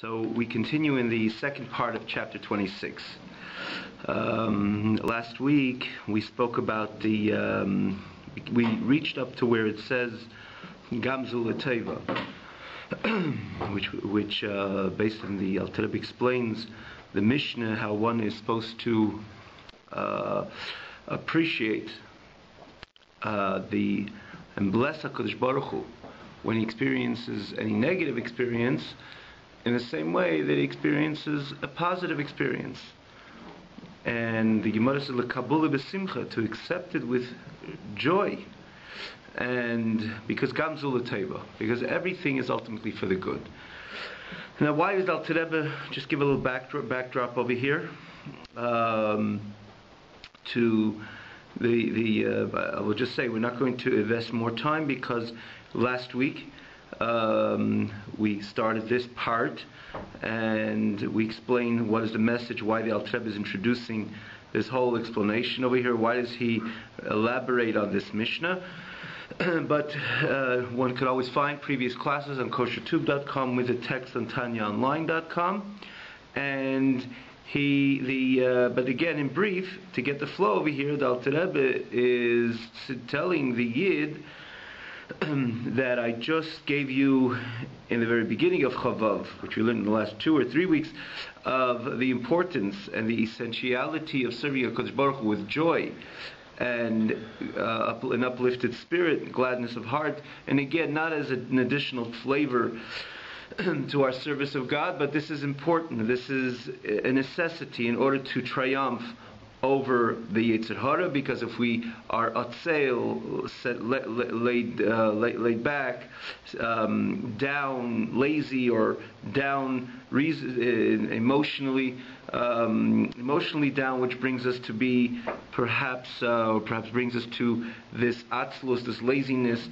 So we continue in the second part of chapter 26. Last week we spoke about we reached up to where it says Gamzu L'Teva, which based on the Alter Rebbe explains the Mishnah how one is supposed to appreciate and bless HaKadosh Baruch Hu when he experiences any negative experience, in the same way that he experiences a positive experience. And the Gemara says, "L'kabula b'simcha," to accept it with joy, and because Gamzu L'Teva, because everything is ultimately for the good. Now, why is Alter Rebbe? Just give a little backdrop over here to I will just say we're not going to invest more time because last week we started this part and we explained what is the message, why the Alter Rebbe is introducing this whole explanation over here, why does he elaborate on this Mishnah. But one could always find previous classes on koshertube.com with the text on tanyaonline.com. And but again, in brief, to get the flow over here, the Alter Rebbe is telling the Yid that I just gave you in the very beginning of Chavav, which we learned in the last 2 or 3 weeks, of the importance and the essentiality of serving HaKadosh Baruch Hu with joy and an uplifted spirit, gladness of heart, and again, not as an additional flavor to our service of God, but this is important. This is a necessity in order to triumph over the Yetzer Hara, because if we are atzeil, laid back, down, lazy, or down emotionally down, which brings us to be perhaps brings us to this atzlus, this laziness.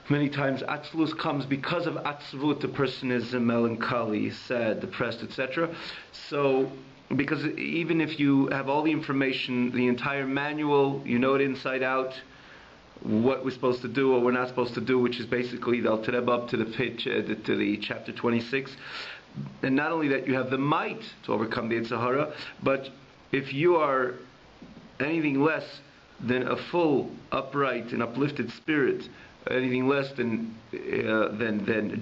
Many times atzlus comes because of atzvut. The person is melancholy, sad, depressed, etc. So, because even if you have all the information, the entire manual, you know it inside out, what we're supposed to do or we're not supposed to do, which is basically the Alter Rebbe up to the pitch, to the chapter 26. And not only that, you have the might to overcome the Yetzer Hara, but if you are anything less than a full, upright, and uplifted spirit, anything less than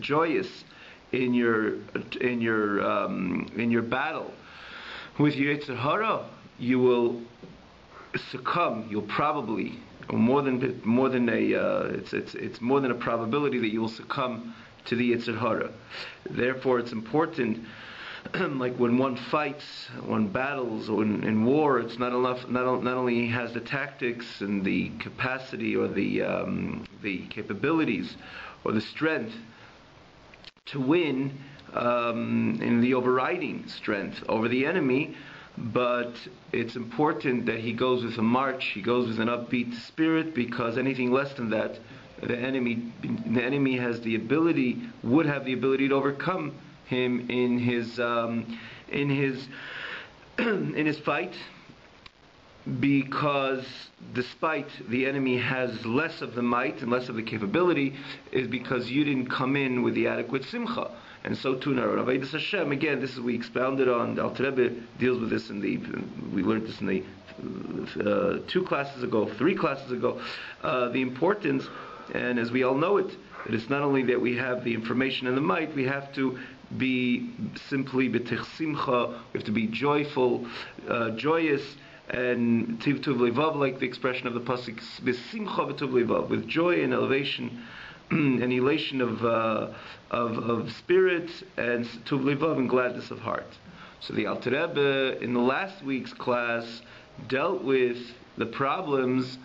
joyous in your battle with your Yetzer Hara, you will succumb. You'll probably, or it's more than a probability that you will succumb to the Yetzer Hara. Therefore, it's important. Like when one fights, one battles, or in war, it's not enough. Not only has the tactics and the capacity or the capabilities or the strength to win in the overriding strength over the enemy, but it's important that he goes with a march. He goes with an upbeat spirit, because anything less than that, the enemy would have the ability to overcome him in his fight, because despite the enemy has less of the might and less of the capability, is because you didn't come in with the adequate simcha. And so too now, Rabbi Hashem, again, this is we expounded on. The Alter Rebbe deals with this we learned this in the 3 classes ago, the importance, and as we all know it, it's not only that we have the information and the might, we have to be simply b'tich simcha, we have to be joyful, joyous, and tiv tuv levav, like the expression of the pasuk, b'simcha v'tuv levav, with joy and elevation and elation of spirit, and tuv levav, and gladness of heart. So the Alter Rebbe in the last week's class dealt with the problems,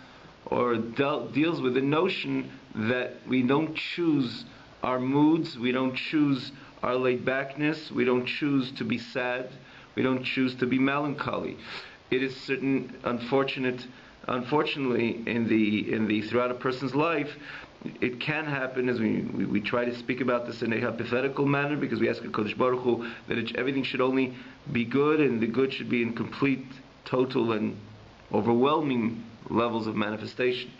or deals with the notion that we don't choose our moods, we don't choose our laid-backness, we don't choose to be sad, we don't choose to be melancholy. It is certain, unfortunately, in the throughout a person's life, it can happen, as we try to speak about this in a hypothetical manner, because we ask HaKadosh Baruch Hu that everything should only be good, and the good should be in complete, total, and overwhelming levels of manifestation.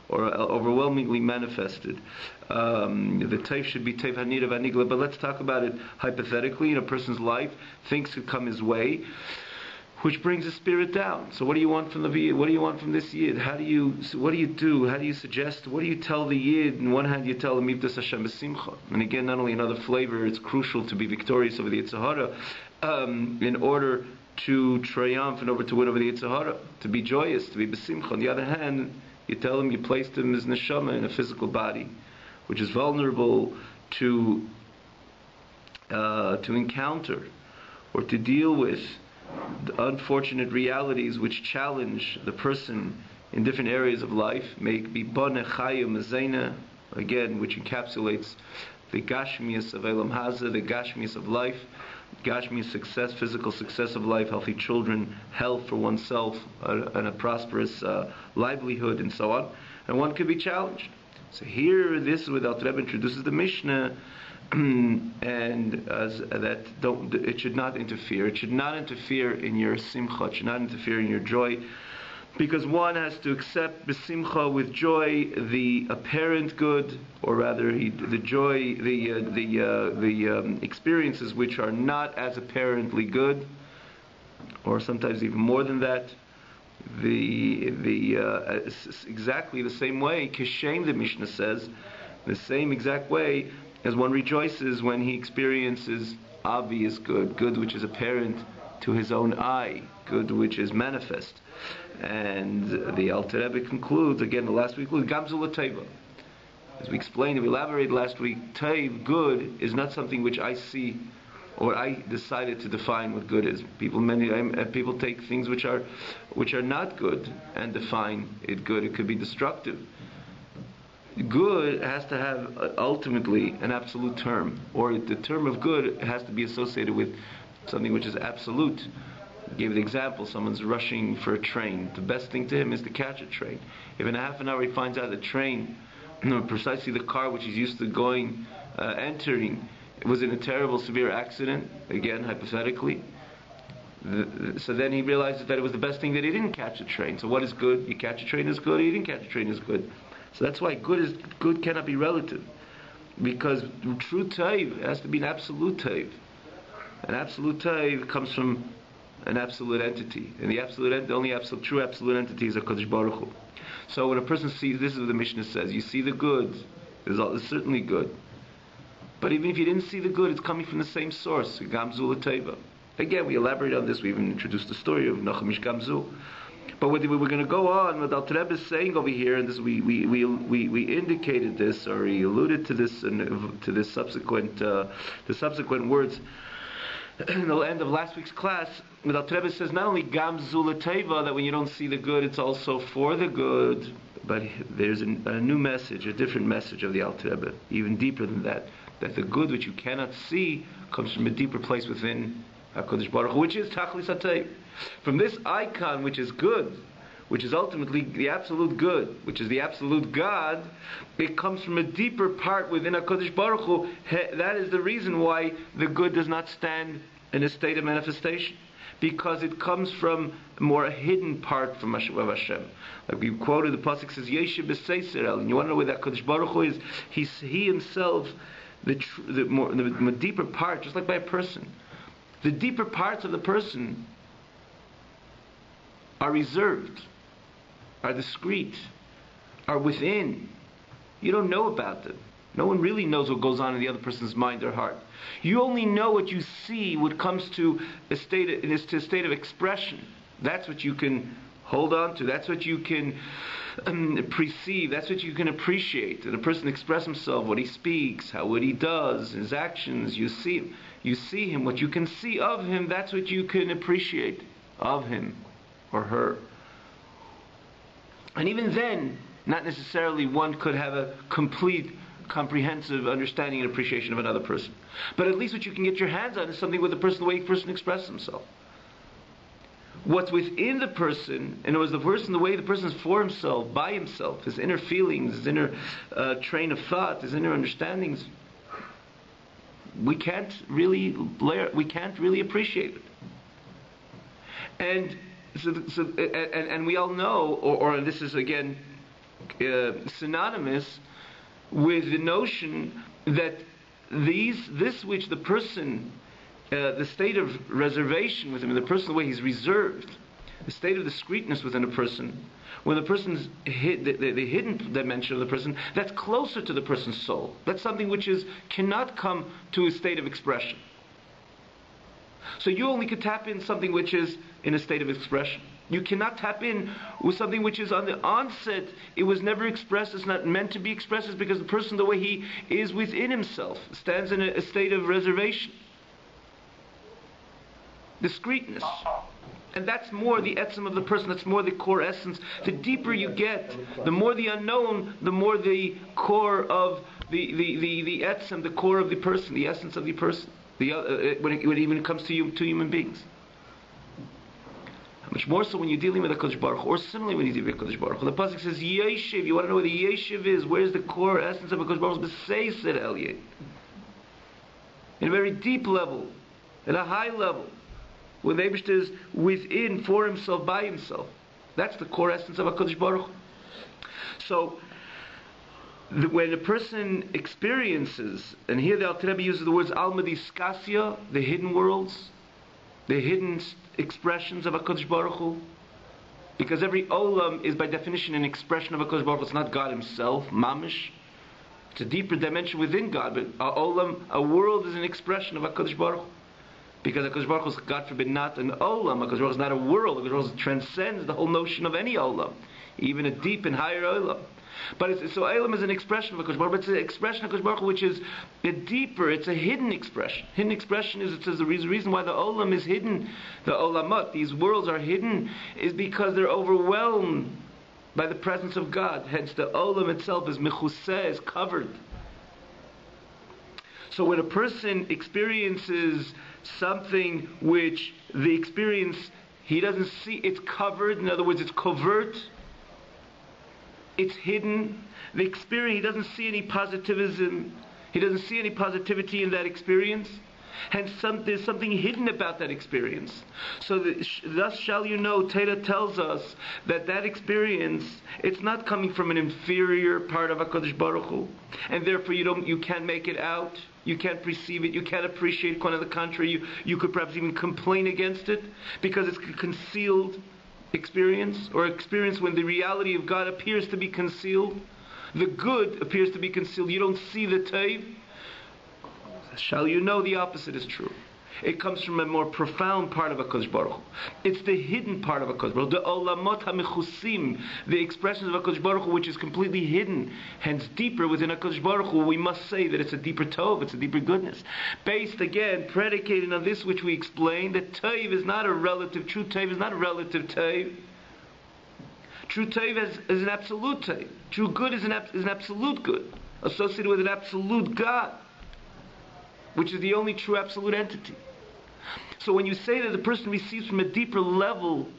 or overwhelmingly manifested. The tev should be tev hanira v'anigla, but let's talk about it hypothetically. In a person's life, things could come his way, which brings the spirit down. So what do you want from the Yid? What do you want from this Yid? What do you do? How do you suggest? What do you tell the Yid? On one hand, you tell him, Mivdas Hashem b'simcha. And again, not only another flavor, it's crucial to be victorious over the Yetzer Hara, in order to triumph and to win over the Yetzer Hara, to be joyous, to be b'simcha. On the other hand, you tell him you placed him as neshama in a physical body, which is vulnerable to encounter or to deal with the unfortunate realities which challenge the person in different areas of life. May it be boneh chayim mazena, again, which encapsulates the gashmius of Elam Haza, the gashmius of life, gashmius success, physical success of life, healthy children, health for oneself, and a prosperous livelihood, and so on. And one could be challenged. So here, this is where the Alter Rebbe introduces the Mishnah, and it should not interfere. It should not interfere in your simcha. It should not interfere in your joy, because one has to accept b'simcha, with joy, the apparent good, or rather the joy, the experiences which are not as apparently good, or sometimes even more than that. Exactly the same way, kishem, the Mishnah says, the same exact way as one rejoices when he experiences obvious good, good which is apparent to his own eye, good which is manifest. And the Alter Rebbe concludes, again, the last week, Gamzul Teva. As we explained and we elaborated last week, Tev, good, is not something which I see or I decided to define what good is. People take things which are not good and define it good. It could be destructive. Good has to have ultimately an absolute term, or the term of good has to be associated with something which is absolute. I gave the example, someone's rushing for a train. The best thing to him is to catch a train. If in a half an hour he finds out the train, precisely the car which he's used to entering, was in a terrible, severe accident, again, hypothetically, so then he realizes that it was the best thing that he didn't catch a train. So what is good? You catch a train is good, you didn't catch a train is good. So that's why good cannot be relative, because true taiv has to be an absolute taiv. An absolute taiv comes from an absolute entity, and the only true absolute entity is HaKadosh Baruch Hu. So when a person sees, this is what the Mishnah says, you see the good, there's certainly good. But even if you didn't see the good, it's coming from the same source, Gamzul Teva. Again, we elaborate on this, we even introduced the story of Nachamish Gamzul. But we're going to go on. What Alter Rebbe is saying over here, and this we indicated this, or he alluded to this, and to this the subsequent words in the end of last week's class. What Alter Rebbe says, not only Gamzul Teva, that when you don't see the good, it's also for the good. But there's a new message, a different message of the Alter Rebbe, even deeper than that. That the good which you cannot see comes from a deeper place within HaKadosh Baruch Hu, which is Tachlis HaTev. From this icon, which is good, which is ultimately the absolute good, which is the absolute God, it comes from a deeper part within HaKadosh Baruch Hu. That is the reason why the good does not stand in a state of manifestation, because it comes from a more hidden part from Hashem. Like we quoted, the pasuk says, Yoseph b'Seiser, and you want to know where that HaKadosh Baruch Hu is? He himself, the deeper part, just like by a person. The deeper parts of the person are reserved, are discreet, are within. You don't know about them. No one really knows what goes on in the other person's mind or heart. You only know what you see, what comes to a state of expression. That's what you can hold on to. That's what you can perceive. That's what you can appreciate. And a person express himself, what he speaks, what he does, his actions. You see him. You see him. What you can see of him, that's what you can appreciate of him or her. And even then, not necessarily one could have a complete, comprehensive understanding and appreciation of another person. But at least what you can get your hands on is something with the person, the way the person expresses himself. What's within the person, in other words, the way the person is for himself, by himself, his inner feelings, his inner train of thought, his inner understandings, we can't really appreciate it. And and we all know, or this is again synonymous with the notion that this which the person, the state of reservation within the person, the way he's reserved, the state of discreteness within a person, when the person's the hidden dimension of the person, that's closer to the person's soul. That's something which cannot come to a state of expression. So you only could tap in something which is in a state of expression. You cannot tap in with something which is on the onset, it was never expressed, it's not meant to be expressed, it's because the person, the way he is within himself, stands in a state of reservation. Discreteness. And that's more the etzem of the person, that's more the core essence. The deeper you get, the more the unknown, the more the core of the etzem, the core of the person, the essence of the person. When it even comes to human beings. How much more so when you're dealing with a Kodesh Baruch Hu, or similarly when you deal with a Kodesh Baruch Hu. The pasuk says Yeshiv. You want to know where the Yeshiv is? Where's the core essence of a Kodesh Baruch Hu? B'seis et Eliyeh. In a very deep level, at a high level, when the Eibishter is within, for himself, by himself. That's the core essence of a Kodesh Baruch Hu. So, when a person experiences, and here the Alter Rebbe uses the words Alma Diskasia, the hidden worlds, the hidden expressions of HaKadosh Baruch Hu, because every olam is by definition an expression of HaKadosh Baruch Hu. It's not God himself, mamish. It's a deeper dimension within God, but a world is an expression of HaKadosh Baruch Hu. Because HaKadosh Baruch Hu is, God forbid, not an olam. HaKadosh Baruch Hu is not a world. HaKadosh Baruch Hu transcends the whole notion of any olam, even a deep and higher olam. But so Olam is an expression of HaKadosh Baruch Hu, but it's an expression of HaKadosh Baruch Hu which is a deeper, it's a hidden expression. Hidden expression is, it says the reason why the Olam is hidden, the Olamot, these worlds are hidden, is because they're overwhelmed by the presence of God. Hence the Olam itself is mechuseh, is covered. So when a person experiences something which the experience, he doesn't see, it's covered, in other words, it's covert, it's hidden. The experience, he doesn't see any positivism. He doesn't see any positivity in that experience. Hence, there's something hidden about that experience. So, thus shall you know, Torah tells us that experience, it's not coming from an inferior part of HaKadosh Baruch Hu, and therefore you can't make it out, you can't perceive it, you can't appreciate it. On the contrary, you could perhaps even complain against it because it's concealed experience, or experience when the reality of God appears to be concealed. The good appears to be concealed. You don't see the taiv. Shall you know the opposite is true. It comes from a more profound part of HaKadosh Baruch Hu. It's the hidden part of HaKadosh Baruch Hu. The olamot ha-mechusim, the expressions of HaKadosh Baruch Hu, which is completely hidden, hence deeper within HaKadosh Baruch Hu. We must say that it's a deeper tov, it's a deeper goodness. Based again, predicated on this which we explained, that taiv is not a relative, true taiv is not a relative taiv. True taiv is an absolute taiv. True good is an absolute good, associated with an absolute God, which is the only true absolute entity. So when you say that the person receives from a deeper level,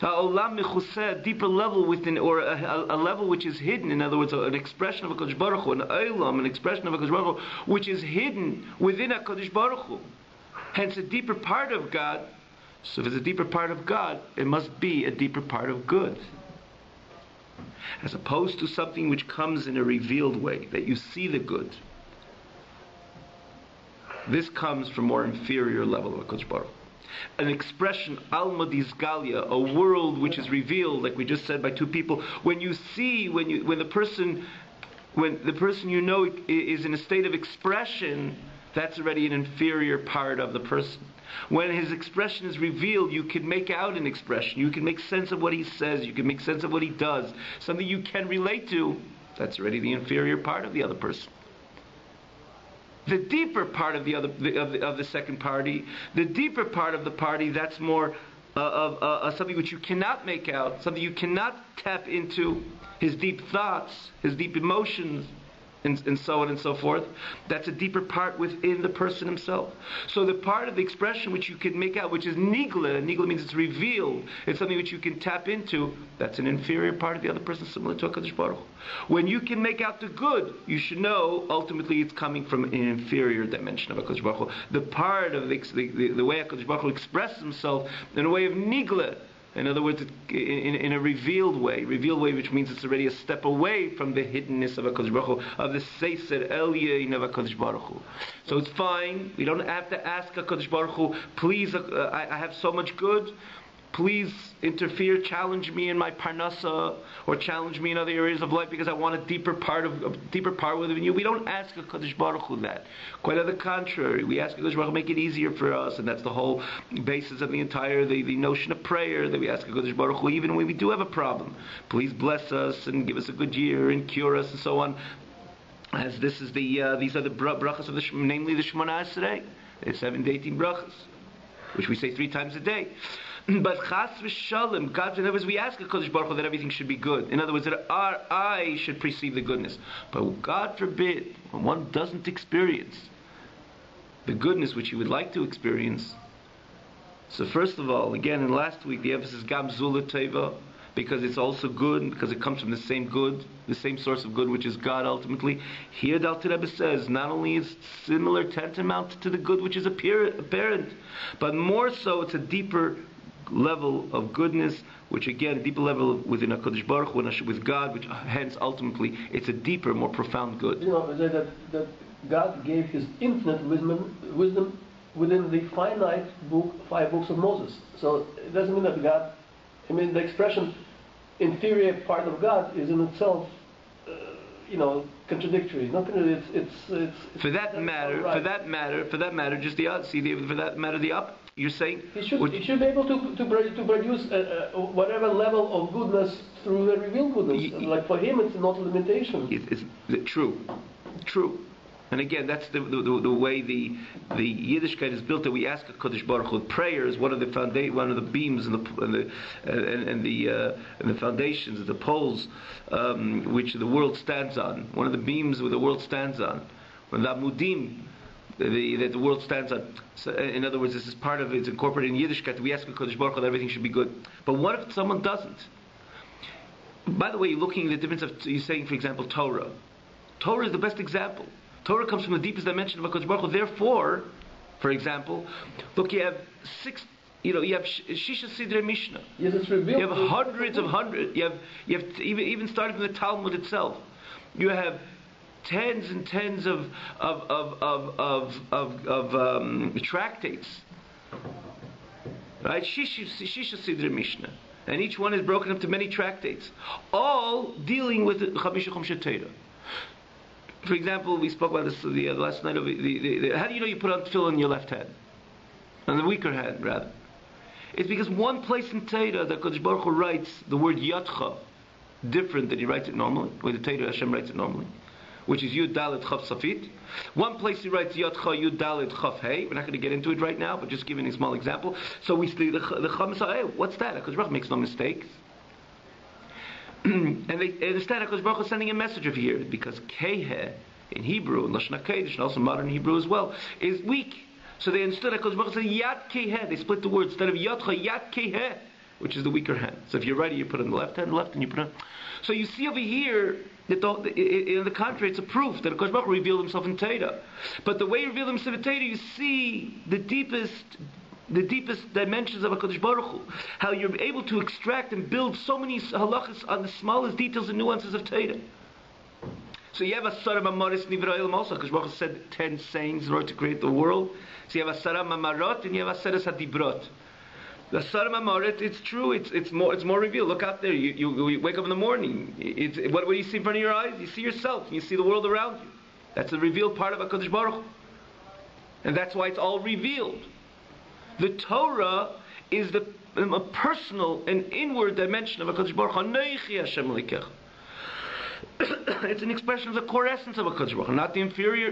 a deeper level within, or a level which is hidden, in other words, an expression of HaKadosh Baruch Hu, an olam, an expression of HaKadosh Baruch Hu, which is hidden within HaKadosh Baruch Hu, hence a deeper part of God. So if it's a deeper part of God, it must be a deeper part of good, as opposed to something which comes in a revealed way, that you see the good. This comes from more inferior level of HaKadosh Baruch Hu. An expression, Alma Dizgalia, a world which is revealed, like we just said, by two people. When the person you know is in a state of expression, that's already an inferior part of the person. When his expression is revealed, you can make out an expression. You can make sense of what he says. You can make sense of what he does. Something you can relate to. That's already the inferior part of the other person. The deeper part of the second party, the deeper part of the party, that's more of something which you cannot make out, something you cannot tap into, his deep thoughts, his deep emotions, and so on and so forth. That's a deeper part within the person himself. So the part of the expression which you can make out, which is nigla means it's revealed, it's something which you can tap into, that's an inferior part of the other person, similar to HaKadosh Baruch Hu. When you can make out the good, you should know ultimately it's coming from an inferior dimension of HaKadosh Baruch Hu. The part of the way HaKadosh Baruch Hu expresses himself in a way of nigla, In other words, in a revealed way, which means it's already a step away from the hiddenness of HaKadosh Baruch Hu, of the Seiser Elyein of HaKadosh Baruch Hu. So it's fine. We don't have to ask HaKadosh Baruch Hu, please, I have so much good, please interfere, challenge me in my parnasa, or challenge me in other areas of life because I want a deeper part within you. We don't ask HaKadosh Baruch Hu that. Quite on the contrary, we ask HaKadosh Baruch Hu make it easier for us, and that's the whole basis of the entire the notion of prayer, that we ask HaKadosh Baruch Hu even when we do have a problem. Please bless us and give us a good year and cure us and so on. As this is these are the brachas of namely the Shimon Aisenbach, the 7 to 18 brachas, which we say 3 times a day. But chas v'shalom, God, in other words, we ask HaKadosh Baruch Hu that everything should be good. In other words, that our eye should perceive the goodness. But God forbid, when one doesn't experience the goodness which he would like to experience. So first of all, again, in last week, the emphasis gam zula teva, because it's also good, because it comes from the same good, the same source of good, which is God ultimately. Here the Alter Rebbe says, not only is similar tantamount to the good which is apparent, but more so, it's a deeper level of goodness, which again, a deeper level within HaKadosh Baruch Hu, with God, which hence ultimately it's a deeper, more profound good. You know, that God gave His infinite wisdom within the finite 5 books of Moses. So it doesn't mean that God, the expression inferior part of God is in itself, contradictory. It's for that matter, just the other. See, for that matter, the up. You're saying he should be able to produce whatever level of goodness through the revealed goodness. Like for him, it's not a limitation. It's true. And again, that's the way the Yiddishkeit is built. That we ask HaKadosh Baruch Hu. Prayer is one of the beams and the foundations, the poles, which the world stands on. One of the beams where the world stands on. When the amudim that the world stands on. So, in other words, this is part of it. It's incorporated in Yiddishkeit. We ask HaKadosh Baruch Hu that everything should be good. But what if someone doesn't? By the way, looking at the difference of, you're saying, for example, Torah. Torah is the best example. Torah comes from the deepest dimension of HaKadosh Baruch Hu. Therefore, for example, look, you have Shisha Sidrei Mishnah. Yes, it's revealed. You have hundreds. You have even starting from the Talmud itself. You have tens and tens of tractates, right? Shisha Sidrei Mishnah, and each one is broken up to many tractates, all dealing with Chamisha Chumsha Torah. For example, we spoke about this last night. How do you know you put on tefillin in your left hand, on the weaker hand rather? It's because one place in Torah that Kodesh Baruch Hu writes the word Yadcha different than he writes it normally, the way the Torah Hashem writes it normally, which is Yud Dalet Chav Safit. One place he writes Yadcha Yud Dalet Chav Hey. We're not going to get into it right now, but just giving a small example. So we see the Chacham say, hey, what's that? Kodesh Baruch Hu makes no mistakes. And they understand HaKadosh Baruch Hu is sending a message of here, because Keheh in Hebrew, and Lashon HaKodesh, and also modern Hebrew as well, is weak. So they understood HaKadosh Baruch Hu said Yad Keheh. They split the word. Instead of Yadcha, Yad Keheh, which is the weaker hand. So if you're righty, you put it on the left hand, and you put it on. So you see over here that in the contrary, it's a proof that HaKadosh Baruch Hu revealed himself in Torah. But the way he revealed himself in Torah, you see the deepest dimensions of HaKadosh Baruch Hu. How you're able to extract and build so many halachas on the smallest details and nuances of Torah. So you have Asara Mamaris Nivra Ilam also, because Baruch Hu said 10 sayings in order to create the world. So you have Asara Mamarot and you have Asara Sadibrot. The Asara Mamaret, it's true, it's more revealed. Look out there, you wake up in the morning. What do you see in front of your eyes? You see yourself, you see the world around you. That's the revealed part of HaKadosh Baruch Hu. And that's why it's all revealed. The Torah is a personal and inward dimension of HaKadosh Baruch Hu. Anochi Hashem Elokecha. It's an expression of the core essence of HaKadosh Baruch Hu, not the inferior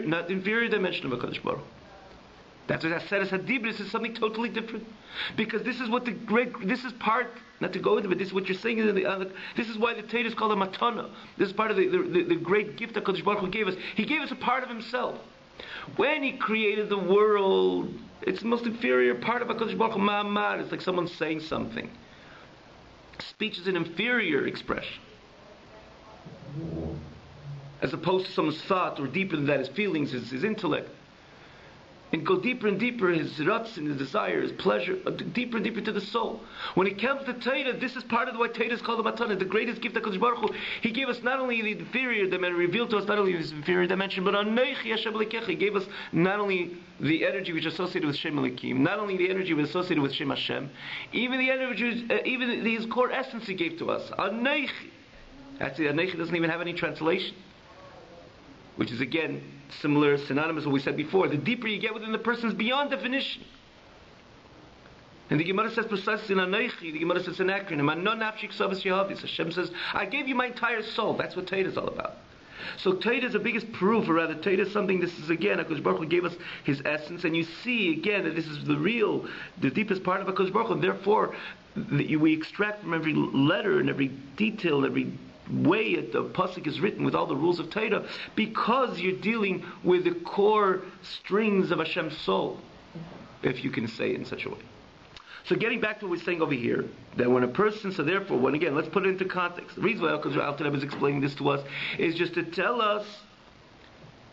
dimension of HaKadosh Baruch Hu. That's what I said as Hadibris is something totally different. Because this is what this is part, not to go into it, but this is what you're saying, this is why the Torah is called a matana. This is part of the great gift that HaKadosh Baruch Hu gave us. He gave us a part of himself. When he created the world, it's the most inferior part of HaKadosh Baruch Hu, ma'amad. It's like someone saying something. Speech is an inferior expression, as opposed to someone's thought, or deeper than that, his feelings, his intellect. and go deeper and deeper, his ratzin, his desire, his pleasure, deeper and deeper to the soul. When it comes to Torah, this is part of why Torah is called the Matana, the greatest gift that Kodesh Baruch Hu. He gave us not only the inferior dimension, revealed to us not only his inferior dimension, but Anochi Hashem Elokecha. He gave us not only the energy which is associated with Shem Elokim, not only the energy which is associated with Shem Hashem, even the energy, even his core essence he gave to us. Anochi. Actually, Anochi doesn't even have any translation, which is again similar, synonymous with what we said before. The deeper you get within the person is beyond definition. And the Gemara says precisely in Anochi, the Gemara says an acronym, Hashem says, I gave you my entire soul. That's what Torah is all about. So Torah is the biggest proof, or rather Torah is something, this is again, HaKadosh Baruch Hu gave us his essence, and you see again that this is the deepest part of HaKadosh Baruch Hu, and therefore we extract from every letter and every detail and every way the pasuk is written with all the rules of Torah, because you're dealing with the core strings of Hashem's soul, if you can say it in such a way. So getting back to what we're saying over here, that when a person, so therefore, when again, let's put it into context. The reason why Al-Qadr is explaining this to us is just to tell us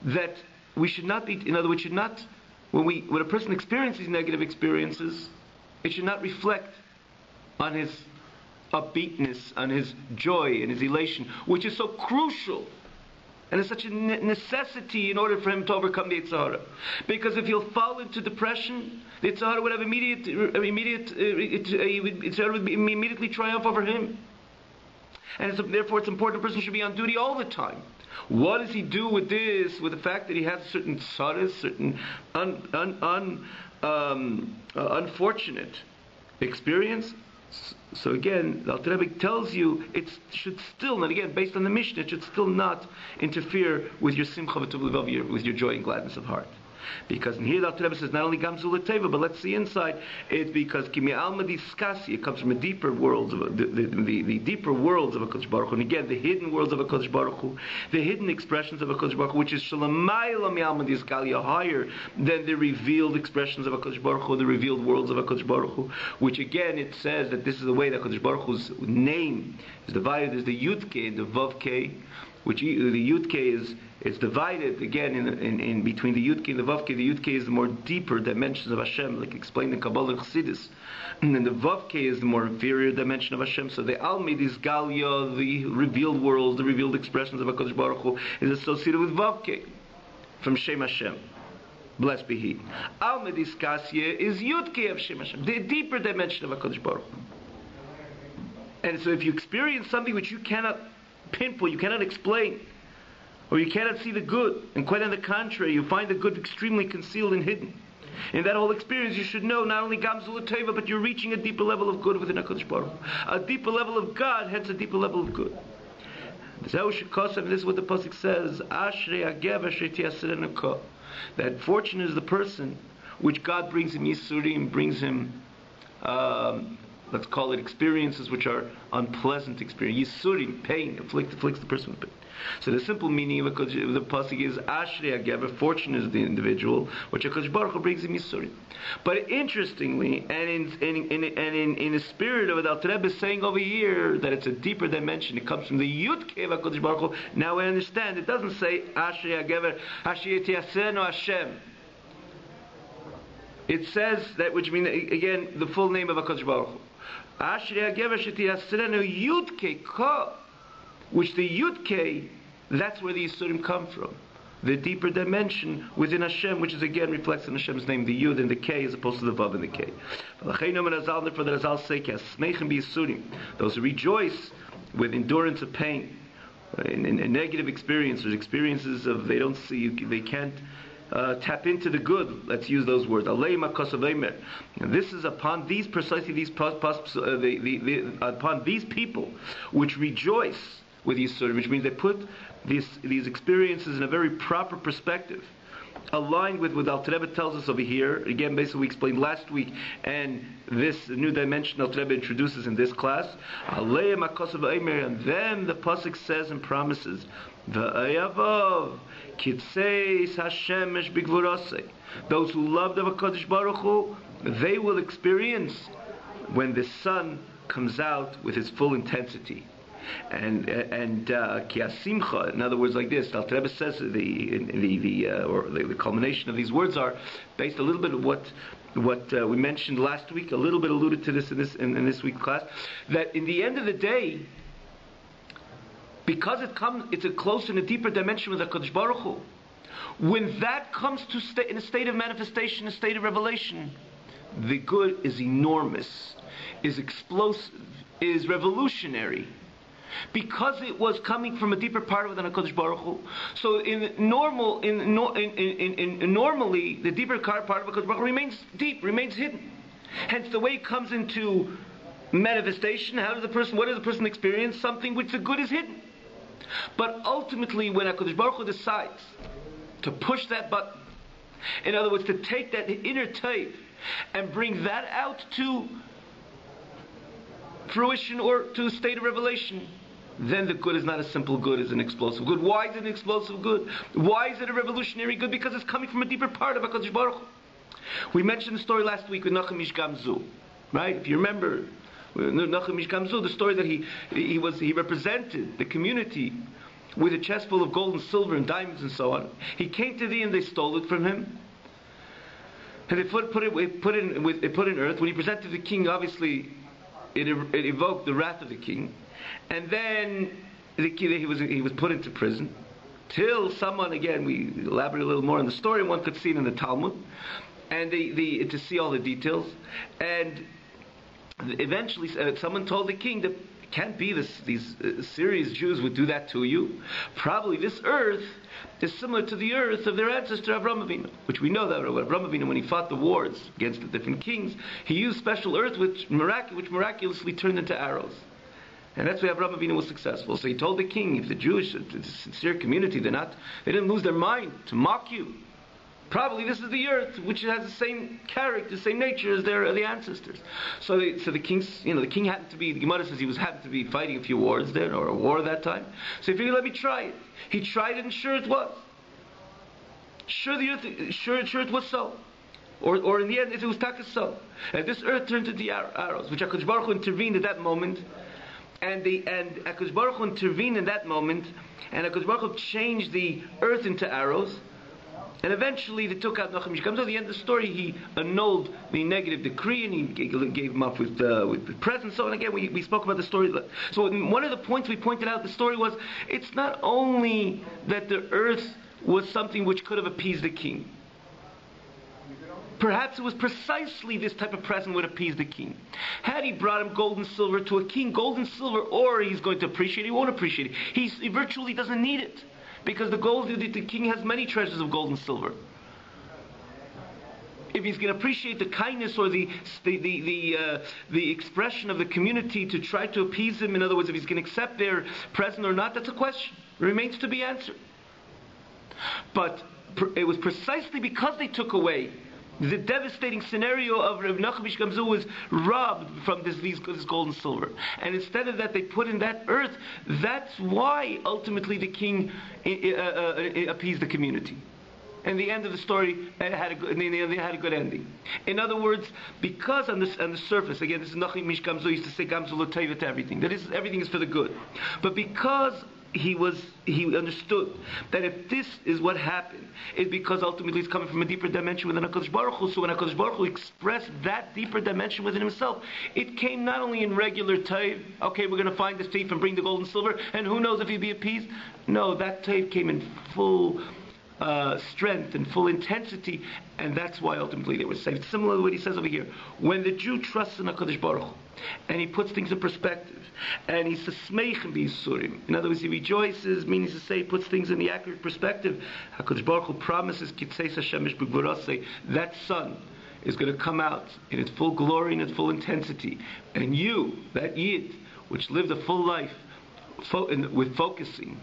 that we should not be, in other words, should not, when a person experiences negative experiences, it should not reflect on his upbeatness, on his joy and his elation, which is so crucial and is such a necessity in order for him to overcome the Yitzhara. Because if he'll fall into depression, the Yitzhara would have Yitzhara would immediately triumph over him. And therefore it's important a person should be on duty all the time. What does he do with this, with the fact that he has certain tzaras, certain unfortunate experience? So again, the Alter Rebbe tells you it should still, and again based on the Mishnah, it should still not interfere with your simcha v'tov, with your joy and gladness of heart. Because in here the Alter Rebbe says not only gamzul teva, but let's see inside. It's because kimi alma diskasi, it comes from the deeper worlds of the deeper worlds of HaKadosh Baruch Hu, and again the hidden worlds of HaKadosh Baruch Hu, the hidden expressions of HaKadosh Baruch Hu, which is shalamayla mi alma diskali, higher than the revealed expressions of HaKadosh Baruch Hu, the revealed worlds of HaKadosh Baruch Hu. Which again it says that this is the way that HaKadosh Baruch Hu's name is divided. There's the Yud-K and the Vav-K, which the Yud-K is divided again in between the Yud-K and the Vav-K. The Yud-K is the more deeper dimensions of Hashem, like explained in Kabbalah and Chassidus. And then the Vav-K is the more inferior dimension of Hashem. So the Almid is Galia, the revealed world, the revealed expressions of HaKadosh Baruch Hu, is associated with Vav-K, from Shem Hashem. Blessed be He. Almid is Kasya is Yud-K of Shem Hashem, the deeper dimension of HaKadosh Baruch Hu. And so if you experience something which you cannot pinpoint, you cannot explain, or you cannot see the good, and quite on the contrary, you find the good extremely concealed and hidden. In that whole experience, you should know not only Gamzul Teva, but you're reaching a deeper level of good within HaKadosh Baruch Hu. A deeper level of God, hence a deeper level of good. This is what the pasuk says: Ashrei Hagever Shetiyaserenu. That fortunate is the person which God brings him Yisurim, brings him let's call it experiences which are unpleasant experiences. Yisurim, pain, afflicts the person with pain. So the simple meaning of the pasuk is Ashrei Hagever, fortunate is the individual, which HaKadosh Baruch Hu brings him Yisurim. But interestingly, and in the spirit of it, Alter Rebbe is saying over here that it's a deeper dimension. It comes from the Yud-K of HaKadosh Baruch Hu. Now I understand. It doesn't say Ashrei Hagever, Ashrei Tiasenu Hashem. It says that, which means again the full name of HaKadosh Baruch Hu. Ashrei Hagever Shetiyaserenu Yud-K Ka, which the Yud-K, that's where the Yisurim come from. The deeper dimension within Hashem, which is again reflects in Hashem's name, the Yud and the K, as opposed to the Vav and the K. For the Razal sake, those who rejoice with endurance of pain, in negative experiences of they don't see, they can't tap into the good. Let's use those words. And this is upon these upon these people which rejoice with Yisurim, which means they put these experiences in a very proper perspective, aligned with what Alter Rebbe tells us over here. Again, basically we explained last week, and this new dimension Alter Rebbe introduces in this class. And then the pasuk says and promises, those who love the HaKadosh Baruch Hu, they will experience when the sun comes out with its full intensity. and ki hasimcha. In other words, like this, Alter Rebbe says the culmination of these words are based a little bit of what we mentioned last week, a little bit alluded to this in this week's class, that in the end of the day, because it's a closer and a deeper dimension with HaKadosh Baruch Hu, when that comes to in a state of manifestation, a state of revelation, the good is enormous, is explosive, is revolutionary, because it was coming from a deeper part within HaKadosh Baruch Hu. So normally, the deeper part of HaKadosh Baruch Hu remains deep, remains hidden. Hence, the way it comes into manifestation, what does the person experience? Something which the good is hidden. But ultimately, when HaKadosh Baruch Hu decides to push that button, in other words, to take that inner tape and bring that out to fruition or to a state of revelation, then the good is not a simple good, it's an explosive good. Why is it an explosive good? Why is it a revolutionary good? Because it's coming from a deeper part of HaKadosh Baruch Hu. We mentioned the story last week with Nachum Ish Gamzu, right? If you remember, Nachum Ish Gamzu, the story that he represented the community with a chest full of gold and silver and diamonds and so on. He came to thee and they stole it from him. And they put in earth. When he presented the king, obviously, it evoked the wrath of the king. And then he was put into prison. Till someone, again, we elaborate a little more on the story, one could see it in the Talmud. And to see all the details. And eventually, someone told the king that it can't be these Syrian Jews would do that to you. Probably this earth is similar to the earth of their ancestor Avraham Avinu, which we know that Avraham Avinu, when he fought the wars against the different kings, he used special earth which miraculously turned into arrows. And that's why Avraham Avinu was successful. So he told the king, if the Jewish, the sincere community, they didn't lose their mind to mock you, probably this is the earth which has the same character, the same nature as the ancestors. So the king happened to be, the Gemara says happened to be fighting a few wars there, or a war at that time. So he figured, let me try it. He tried it, and sure it was. Sure it was so. Or in the end, it was taka so. And this earth turned into arrows, which HaKadosh Baruch Hu intervened at that moment. And HaKadosh Baruch Hu intervened in that moment, and HaKadosh Baruch Hu changed the earth into arrows. And eventually they took out Nachum Ish Gamzu. At the end of the story, he annulled the negative decree, and he gave him up with presents. So, and again, we spoke about the story. So one of the points we pointed out in the story was, it's not only that the earth was something which could have appeased the king. Perhaps it was precisely this type of present would appease the king. Had he brought him gold and silver to a king, gold and silver, or he's going to appreciate it, he won't appreciate it. He virtually doesn't need it. Because the king has many treasures of gold and silver. If he's going to appreciate the kindness or the expression of the community to try to appease him, in other words, if he's going to accept their present or not, that's a question. It remains to be answered. But it was precisely because they took away the devastating scenario of Rav Nachum Ish Gamzu was robbed from this gold and silver. And instead of that, they put in that earth. That's why, ultimately, the king appeased the community. And the end of the story had a good ending. In other words, because on the surface, again, this is Nachum Ish Gamzu used to say, Gamzu lo teva to everything. That is, everything is for the good. But because he understood that if this is what happened, it's because ultimately it's coming from a deeper dimension within HaKadosh Baruch Hu. So when HaKadosh Baruch Hu expressed that deeper dimension within himself, it came not only in regular tape, okay, we're going to find this thief and bring the gold and silver, and who knows if he'd be appeased. No, that tape came in full strength and full intensity, and that's why ultimately they were saved. Similar to what he says over here. When the Jew trusts in HaKadosh Baruch Hu, and he puts things in perspective, and he's sasmeichem b'yisurim. In other words, he rejoices, meaning to say, he puts things in the accurate perspective. HaKadosh Baruch Hu promises, Kitzeis Hashemesh b'gvorasei, that sun is going to come out in its full glory and its full intensity. And you, that Yid, which lived a full life with focusing,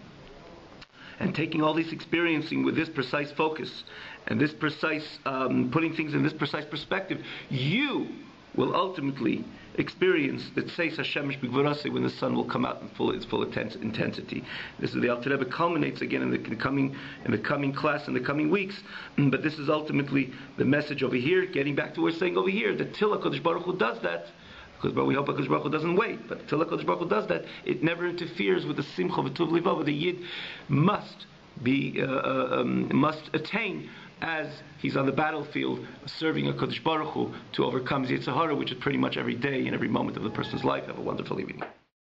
and taking all this experiencing with this precise focus, and this precise, putting things in this precise perspective, you will ultimately experience that Tzeis Hashemesh b'gvorasei, when the sun will come out in its full intensity. This is the Alter Rebbe culminates again in the coming class in the coming weeks. But this is ultimately the message over here. Getting back to what we're saying over here, that till HaKadosh Baruch Hu does that, Because we hope HaKadosh Baruch Hu doesn't wait. But until HaKadosh Baruch Hu does that, it never interferes with the simcha v'tuv livav. The yid must attain as he's on the battlefield serving HaKadosh Baruch Hu to overcome Yetzer Hara, which is pretty much every day and every moment of the person's life. Have a wonderful evening.